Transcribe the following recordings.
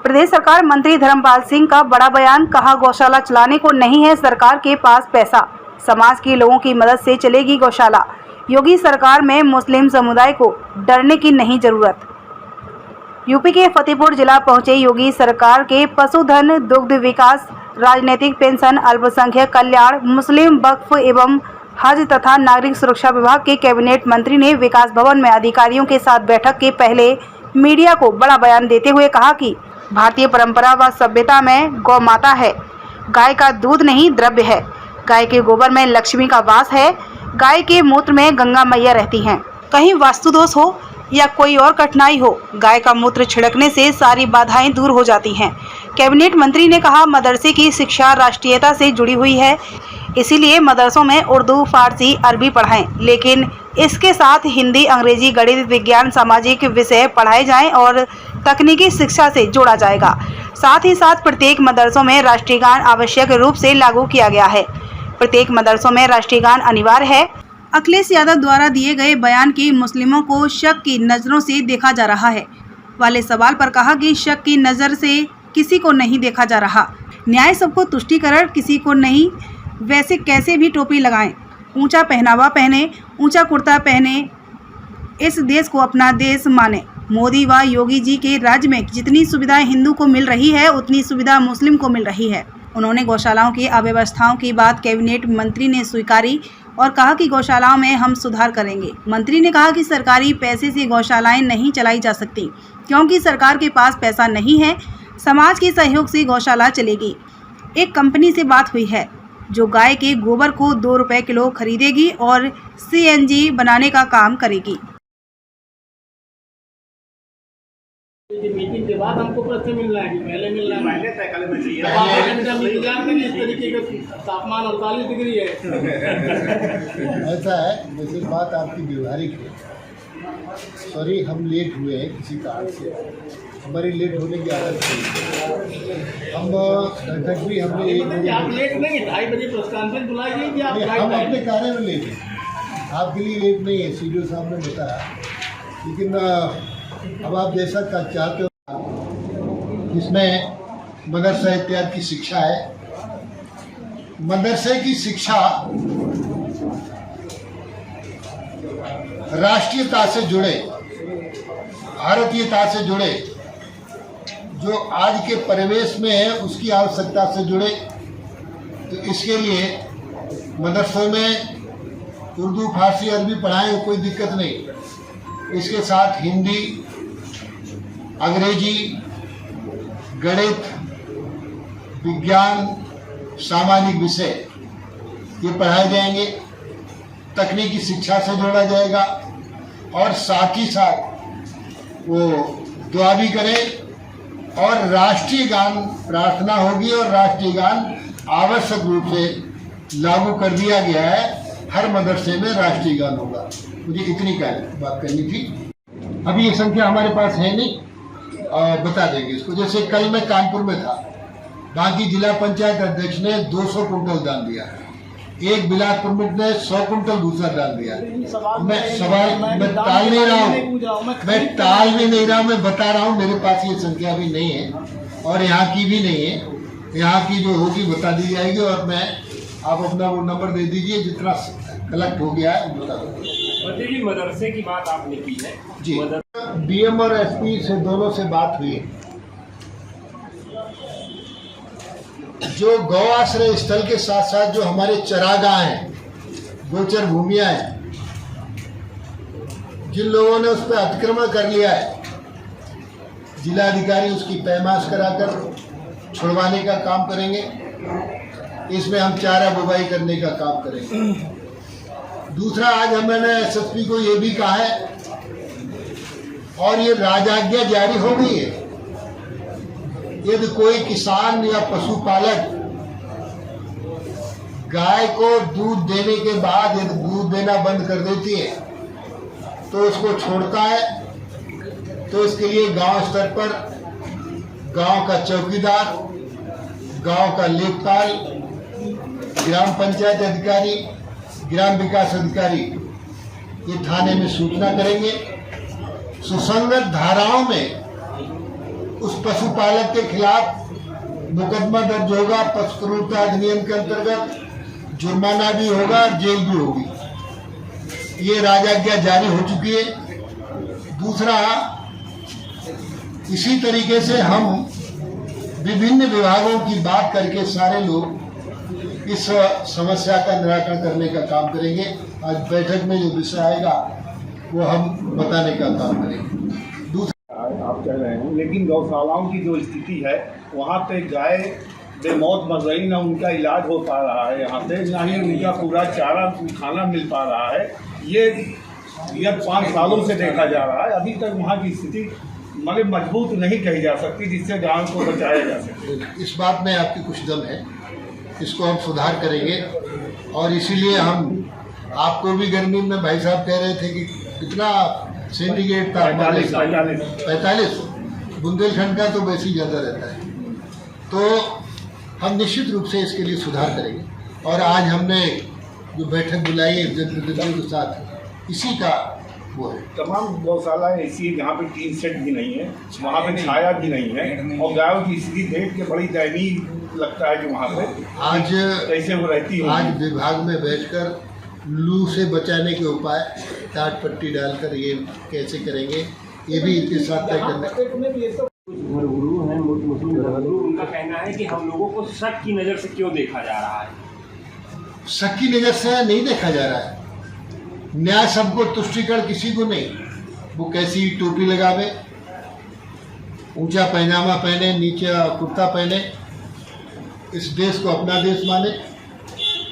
प्रदेश सरकार मंत्री धर्मपाल सिंह का बड़ा बयान, कहा गौशाला चलाने को नहीं है सरकार के पास पैसा, समाज के लोगों की मदद से चलेगी गौशाला। योगी सरकार में मुस्लिम समुदाय को डरने की नहीं जरूरत। यूपी के फतेहपुर जिला पहुंचे योगी सरकार के पशुधन, दुग्ध विकास, राजनीतिक पेंशन, अल्पसंख्यक कल्याण, मुस्लिम वक्फ एवं हज तथा नागरिक सुरक्षा विभाग के कैबिनेट मंत्री ने विकास भवन में अधिकारियों के साथ बैठक के पहले मीडिया को बड़ा बयान देते हुए कहा कि भारतीय परंपरा व सभ्यता में गौ माता है। गाय का दूध नहीं द्रव्य है। गाय के गोबर में लक्ष्मी का वास है। गाय के मूत्र में गंगा मैया रहती हैं। कहीं वास्तु दोष हो या कोई और कठिनाई हो, गाय का मूत्र छिड़कने से सारी बाधाएं दूर हो जाती हैं। कैबिनेट मंत्री ने कहा, मदरसे की शिक्षा राष्ट्रीयता से जुड़ी हुई है, इसीलिए मदरसों में उर्दू, फारसी, अरबी पढ़ाएं, लेकिन इसके साथ हिंदी, अंग्रेजी, गणित, विज्ञान, सामाजिक विषय पढ़ाए जाएं और तकनीकी शिक्षा से जोड़ा जाएगा। साथ ही साथ प्रत्येक मदरसों में राष्ट्रीय गान आवश्यक रूप से लागू किया गया है। प्रत्येक मदरसों में राष्ट्रीय गान अनिवार्य है। अखिलेश यादव द्वारा दिए गए बयान की मुस्लिमों को शक की नज़रों से देखा जा रहा है वाले सवाल पर कहा कि शक की नज़र से किसी को नहीं देखा जा रहा। न्याय सबको तुष्टीकरण किसी को नहीं। वैसे कैसे भी टोपी लगाएं, ऊंचा पहनावा पहने, ऊंचा कुर्ता पहने, इस देश को अपना देश माने। मोदी व योगी जी के राज्य में जितनी सुविधाएं हिंदू को मिल रही है, उतनी सुविधा मुस्लिम को मिल रही है। उन्होंने गौशालाओं की अव्यवस्थाओं की बात कैबिनेट मंत्री ने स्वीकारी और कहा कि गौशालाओं में हम सुधार करेंगे। मंत्री ने कहा कि सरकारी पैसे से गौशालाएं नहीं चलाई जा सकती, क्योंकि सरकार के पास पैसा नहीं है। समाज के सहयोग से गौशाला चलेगी। एक कंपनी से बात हुई है जो गाय के गोबर को 2 रुपये किलो खरीदेगी और CNG बनाने का काम करेगी। मीटिंग के बाद हमको प्रश्न मिल रहा है कि पहले मिल रहा है, पहले तय करना चाहिए। इंतजार करिए, इस तरीके का तापमान 48 डिग्री है। ऐसा है, वैसे बात आपकी व्यवहारिक है। सॉरी, हम लेट हुए हैं किसी कारण से, हमारी लेट होने की आदत है। हम बैठक भी हमने 1 बजे, आप लेट नहीं, 2:30 बजे प्रेस कॉन्फ्रेंस बुलाइए कि आप हम अपने कार्य में लेट हैं। आपके लिए लेट नहीं है, CDO साहब ने बताया। लेकिन अब आप जैसा चाहते हो, इसमें मदरसा इत्यादि की शिक्षा है। मदरसे की शिक्षा राष्ट्रीयता से जुड़े, भारतीयता से जुड़े, जो आज के परिवेश में है उसकी आवश्यकता से जुड़े। तो इसके लिए मदरसों में उर्दू, फारसी, अरबी पढ़ाएं, कोई दिक्कत नहीं। इसके साथ हिंदी, अंग्रेजी, गणित, विज्ञान, सामाजिक विषय ये पढ़ाए जाएंगे। तकनीकी शिक्षा से जोड़ा जाएगा और साथ ही साथ वो दुआ भी करें और राष्ट्रीय गान प्रार्थना होगी और राष्ट्रीय गान आवश्यक रूप से लागू कर दिया गया है। हर मदरसे में राष्ट्रीय गान होगा। मुझे इतनी बात करनी थी। अभी ये संख्या हमारे पास है नहीं, बता देंगे इसको। जैसे कल मैं कानपुर में था, बाकी जिला पंचायत अध्यक्ष ने 200 कुंटल दान दिया, एक बिलासपुर में ने 100 कुंटल दूसरा दान दिया। मैं टाल नहीं रहा हूँ, मैं बता रहा हूँ। मेरे पास ये संख्या भी नहीं है और यहाँ की भी नहीं है। यहाँ की जो होगी बता दी जाएगी और मैं आप अपना वो नंबर दे दीजिए, जितना कलेक्ट हो गया है बता दो। मदरसे की बात आपने की है जी, DM और SP से दोनों से बात हुई। जो गौ आश्रय स्थल के साथ साथ जो हमारे चरागाह हैं, गोचर भूमियां हैं, जिन लोगों ने उस पर अतिक्रमण कर लिया है, जिलाधिकारी उसकी पैमाश कराकर छुड़वाने का काम करेंगे। इसमें हम चारा बुवाई करने का काम करेंगे। दूसरा, आज हमने SSP को ये भी कहा है और ये राजाज्ञा जारी हो गई है, यदि कोई किसान या पशुपालक गाय को दूध देने के बाद यदि दूध देना बंद कर देती है तो उसको छोड़ता है, तो इसके लिए गांव स्तर पर गांव का चौकीदार, गांव का लेखपाल, ग्राम पंचायत अधिकारी, ग्राम विकास अधिकारी ये थाने में सूचना करेंगे। सुसंगत धाराओं में उस पशुपालक के खिलाफ मुकदमा दर्ज होगा, पशु क्रूरता अधिनियम के अंतर्गत जुर्माना भी होगा, जेल भी होगी। ये राजाज्ञा जारी हो चुकी है। दूसरा, इसी तरीके से हम विभिन्न विभागों की बात करके सारे लोग इस समस्या का निराकरण करने का काम करेंगे। आज बैठक में जो विषय आएगा वो हम बताने का काम करेंगे। दूसरा, आप कह रहे हैं, लेकिन गौशालाओं की जो स्थिति है वहाँ पे गाय बेमौत मर रही, ना उनका इलाज हो पा रहा है यहाँ पे, ना ही उनका पूरा चारा खाना मिल पा रहा है। ये 5 सालों से देखा जा रहा है। अभी तक वहाँ की स्थिति मगर मजबूत नहीं कही जा सकती जिससे गांव को बचाया जा सके। इस बात में आपकी कुछ दम है, इसको हम सुधार करेंगे। और इसीलिए हम आपको भी गर्मी में भाई साहब कह रहे थे कि कितना सेंटीग्रेड था, 45। बुंदेलखंड का तो वैसे ही ज़्यादा रहता है। तो हम निश्चित रूप से इसके लिए सुधार करेंगे। और आज हमने जो बैठक बुलाई है जनप्रतिनिधियों के साथ, इसी का वो है। तमाम गौशाला ऐसी है जहाँ पे टीन सेट भी नहीं है, वहाँ पे छाया भी नहीं है, और गायों की स्थिति देख के बड़ी दयनीय लगता है कि वहाँ पे आज कैसे वो रहती है। आज विभाग में बैठकर लू से बचाने के उपाय टाट पट्टी डालकर ये कैसे करेंगे, ये भी इनके साथ तय करना। धर्मगुरु हैं, मुस्लिम धर्मगुरु, उनका कहना है कि हम लोगों को शक की नज़र से क्यों देखा जा रहा है। शक की नज़र से नहीं देखा जा रहा है। न्याय सबको, तुष्टिकरण किसी को नहीं। वो कैसी टोपी लगावे, ऊंचा पहनावा पहने, नीचे कुर्ता पहने, इस देश को अपना देश माने,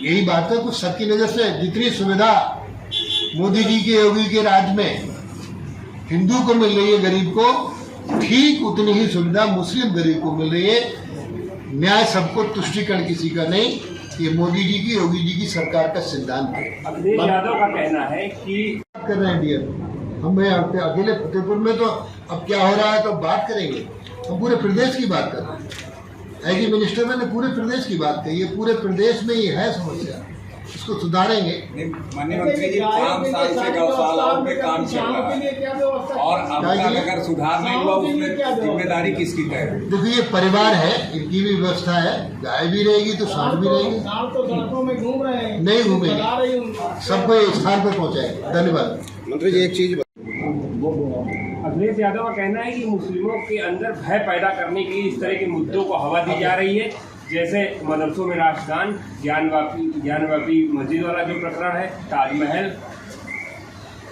यही बात है। कुछ शक की नज़र से जितनी सुविधा मोदी जी के, योगी के राज में हिंदू को मिल रही है, गरीब को, ठीक उतनी ही सुविधा मुस्लिम गरीब को मिल रही है। न्याय सबको, तुष्टिकरण किसी का नहीं। ये मोदी जी की, योगी जी की सरकार का सिद्धांत है। अखिलेश यादव का कहना है कि कर रहे हैं डियर, हम अकेले फतेहपुर में तो अब क्या हो रहा है तो बात करेंगे। हम पूरे प्रदेश की बात कर रहे हैं। एग्री मिनिस्टर ने पूरे प्रदेश की बात कही है। पूरे प्रदेश में ये है समस्या, इसको सुधारेंगे। माननीय मंत्री जी, 5 साल से गौशालाओं पे काम चल रहा है और अब तक अगर सुधार नहीं हुआ, उसमें जिम्मेदारी किसकी तय है? देखिए, ये परिवार है, इनकी भी व्यवस्था है। गाय भी रहेगी तो सांड भी रहेगी। तो सड़कों में घूम रहे हैं, नहीं घूमेंगे, सबको एक स्थान पर पहुंचाएंगे। धन्यवाद। मंत्री जी, एक चीज अखिलेश यादव का कहना है कि मुस्लिमों के अंदर भय पैदा करने के लिए इस तरह के मुद्दों को हवा दी जा रही है, जैसे मदरसों में राष्ट्रगान, ज्ञानवापी मस्जिद वाला जो प्रकरण है, ताजमहल।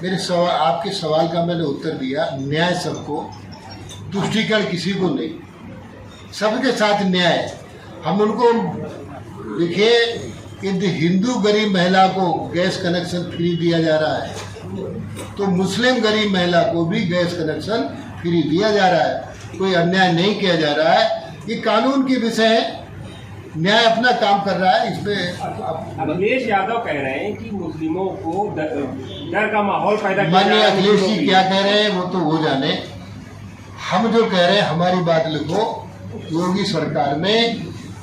मेरे सवाल, आपके सवाल का मैंने उत्तर दिया। न्याय सबको, तुष्टिकरण किसी को नहीं, सबके साथ न्याय। हम उनको देखिए, यदि हिंदू गरीब महिला को गैस कनेक्शन फ्री दिया जा रहा है तो मुस्लिम गरीब महिला को भी गैस कनेक्शन फ्री दिया जा रहा है। कोई अन्याय नहीं किया जा रहा है। ये कानून के विषय है, न्याय अपना काम कर रहा है। इसमें अखिलेश यादव कह रहे हैं कि मुस्लिमों को डर का माहौल पैदा किया जा माननीय रहा है। अखिलेश जी क्या कह रहे हैं वो तो वो जाने। हम जो कह रहे हैं, हमारी बात लिखो। योगी सरकार में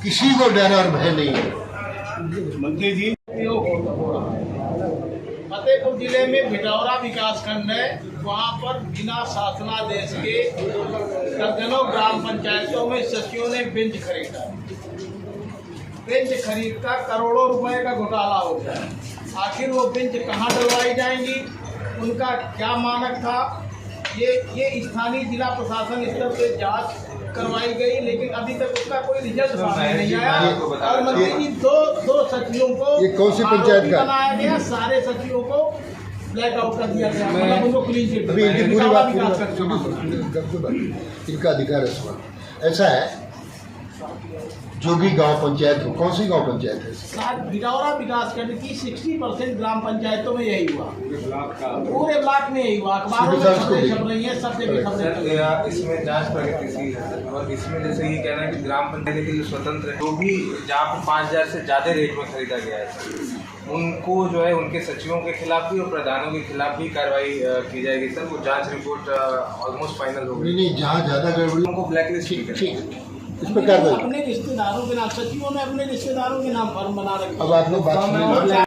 किसी को डर और भय नहीं है। मंत्री जी, फतेहपुर जिले में भिटौरा विकासखंड है, वहाँ पर बिना शासनादेश के दर्जनों ग्राम पंचायतों में सचिवों ने बेंच खरीदा। बेंच खरीदकर करोड़ों रुपए का घोटाला होता है। आखिर वो बेंच कहाँ डलवाई जाएंगी, उनका क्या मानक था, ये स्थानीय जिला प्रशासन स्तर पे जांच करवाई गई, लेकिन अभी तक उसका कोई रिजल्ट सामने नहीं आया। और मंत्री जी, दो सचिवों को ये कौन सी पंचायत का बनाया गया, सारे सचिवों को ब्लैक आउट कर दिया गया, मतलब उनको क्लीन चिट। अभी इनकी पूरी बात इनका अधिकार है सवाल। ऐसा है, जो भी गांव पंचायत हो, कौन सी गांव पंचायत है? भिटौरा विकासखंड की 60% ग्राम पंचायतों में यही हुआ, पूरे ब्लॉक में यही हुआ। अखबारों में खबरें छप रही हैं, सबसे भी खबरें। इसमें जांच प्रगति है और इसमें जैसे ये कहना है कि ग्राम पंचायत के लिए स्वतंत्र है, जो भी जहाँ पर 5,000 से ज़्यादा रेट में खरीदा गया है उनको जो है उनके सचिवों के खिलाफ भी और प्रधानों के खिलाफ भी कार्रवाई की जाएगी। सर, वो जांच रिपोर्ट ऑलमोस्ट फाइनल हो गई। नहीं, जहाँ ज़्यादा गड़बड़ी उनको ब्लैकलिस्ट ठीक इस पर कार्रवाई। अपने रिश्तेदारों के नाम, सचिवों ने अपने रिश्तेदारों के नाम फर्म बना रखे। अब आप लोग बात सुनिए।